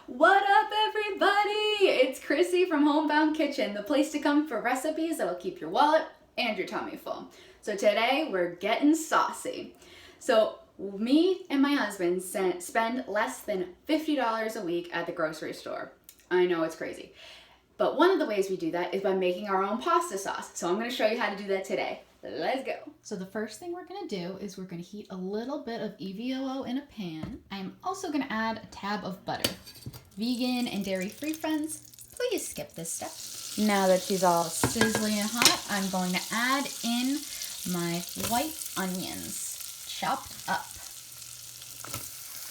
What up, everybody? It's Chrissy from Homebound Kitchen, the place to come for recipes that'll keep your wallet and your tummy full. So today we're getting saucy. So me and my husband spend less than $50 a week at the grocery store. I know it's crazy. But one of the ways we do that is by making our own pasta sauce. So I'm going to show you how to do that today. Let's go. So the first thing we're going to do is we're going to heat a little bit of EVOO in a pan. I'm also going to add a tab of butter. Vegan and dairy-free friends, please skip this step. Now that she's all sizzling and hot, I'm going to add in my white onions, chopped up.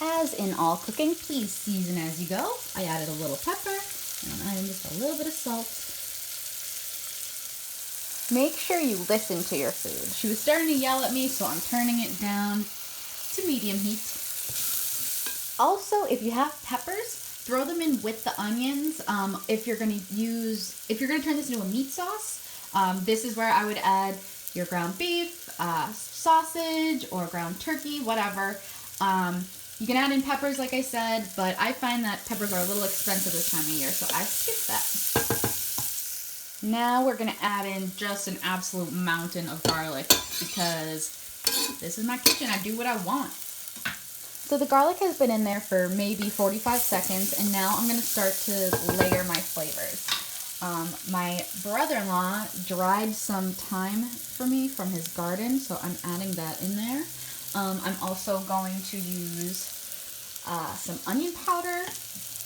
As in all cooking, please season as you go. I added a little pepper, and I'm adding just a little bit of salt. Make sure you listen to your food. She was starting to yell at me, so I'm turning it down to medium heat. Also, if you have peppers, throw them in with the onions. If you're gonna turn this into a meat sauce, this is where I would add your ground beef, sausage, or ground turkey, whatever. You can add in peppers, like I said, but I find that peppers are a little expensive this time of year, so I skip that. Now we're gonna add in just an absolute mountain of garlic because this is my kitchen. I do what I want. So the garlic has been in there for maybe 45 seconds, and now I'm gonna start to layer my flavors. My brother-in-law dried some thyme for me from his garden, so I'm adding that in there. I'm also going to use some onion powder.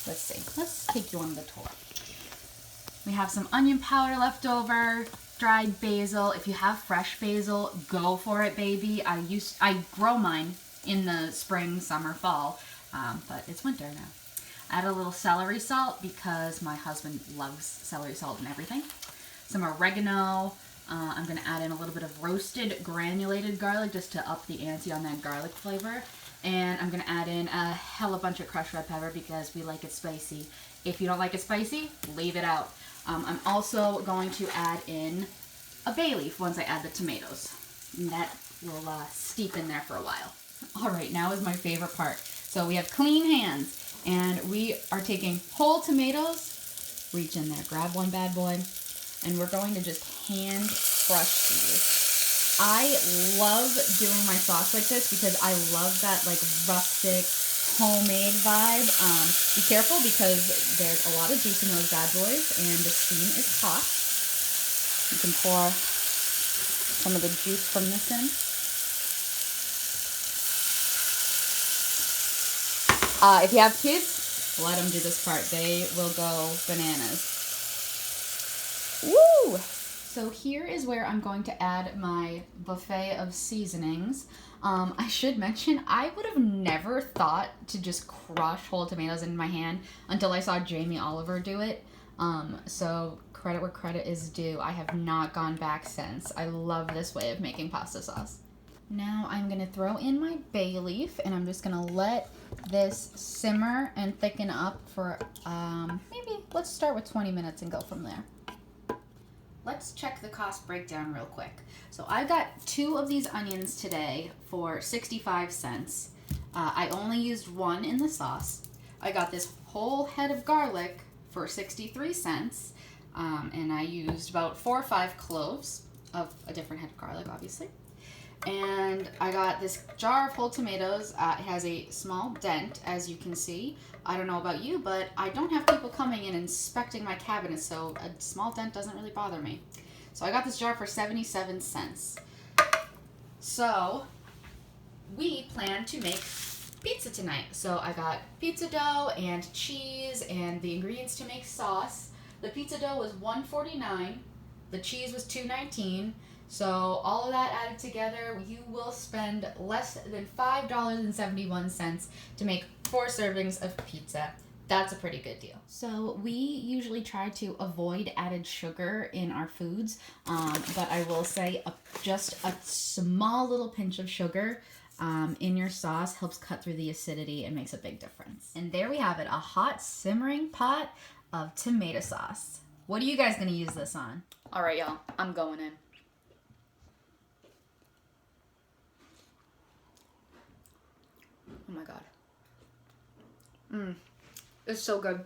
Let's see, let's take you on the tour. We have some onion powder left over, dried basil. If you have fresh basil, go for it, baby. I grow mine in the spring, summer, fall, but it's winter now. Add a little celery salt because my husband loves celery salt and everything. Some oregano. I'm going to add in a little bit of roasted granulated garlic just to up the ante on that garlic flavor. And I'm going to add in a hella bunch of crushed red pepper because we like it spicy. If you don't like it spicy, leave it out. I'm also going to add in a bay leaf once I add the tomatoes. And that will steep in there for a while. All right, now is my favorite part. So we have clean hands, and we are taking whole tomatoes. Reach in there, grab one bad boy, and we're going to just hand crush these. I love doing my sauce like this because I love that like rustic, homemade vibe. Be careful because there's a lot of juice in those bad boys and the steam is hot. You can pour some of the juice from this in. If you have kids, let them do this part. They will go bananas. Woo! So here is where I'm going to add my buffet of seasonings. I should mention, I would have never thought to just crush whole tomatoes in my hand until I saw Jamie Oliver do it. So credit where credit is due. I have not gone back since. I love this way of making pasta sauce. Now I'm going to throw in my bay leaf, and I'm just going to let this simmer and thicken up for maybe, let's start with 20 minutes and go from there. Let's check the cost breakdown real quick. So I got 2 of these onions today for 65 cents. I only used 1 in the sauce. I got this whole head of garlic for 63 cents. And I used about 4 or 5 cloves of a different head of garlic, obviously. And I got this jar of whole tomatoes. It has a small dent, as you can see. I don't know about you, but I don't have people coming in inspecting my cabinet, so a small dent doesn't really bother me. So I got this jar for 77 cents. So we plan to make pizza tonight. So I got pizza dough and cheese and the ingredients to make sauce. The pizza dough was $1.49. The cheese was $2.19. So all of that added together, you will spend less than $5.71 to make 4 servings of pizza. That's a pretty good deal. So we usually try to avoid added sugar in our foods, but I will say just a small little pinch of sugar in your sauce helps cut through the acidity and makes a big difference. And there we have it, a hot simmering pot of tomato sauce. What are you guys gonna use this on? All right, y'all, I'm going in. Oh my God. It's so good.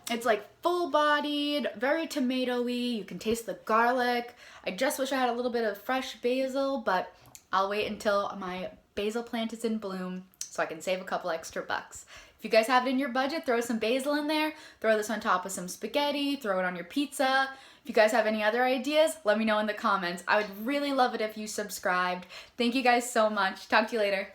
It's like full-bodied, very tomato-y. You can taste the garlic. I just wish I had a little bit of fresh basil, but I'll wait until my basil plant is in bloom so I can save a couple extra bucks. If you guys have it in your budget, throw some basil in there. Throw this on top of some spaghetti. Throw it on your pizza. If you guys have any other ideas, let me know in the comments. I would really love it if you subscribed. Thank you guys so much. Talk to you later.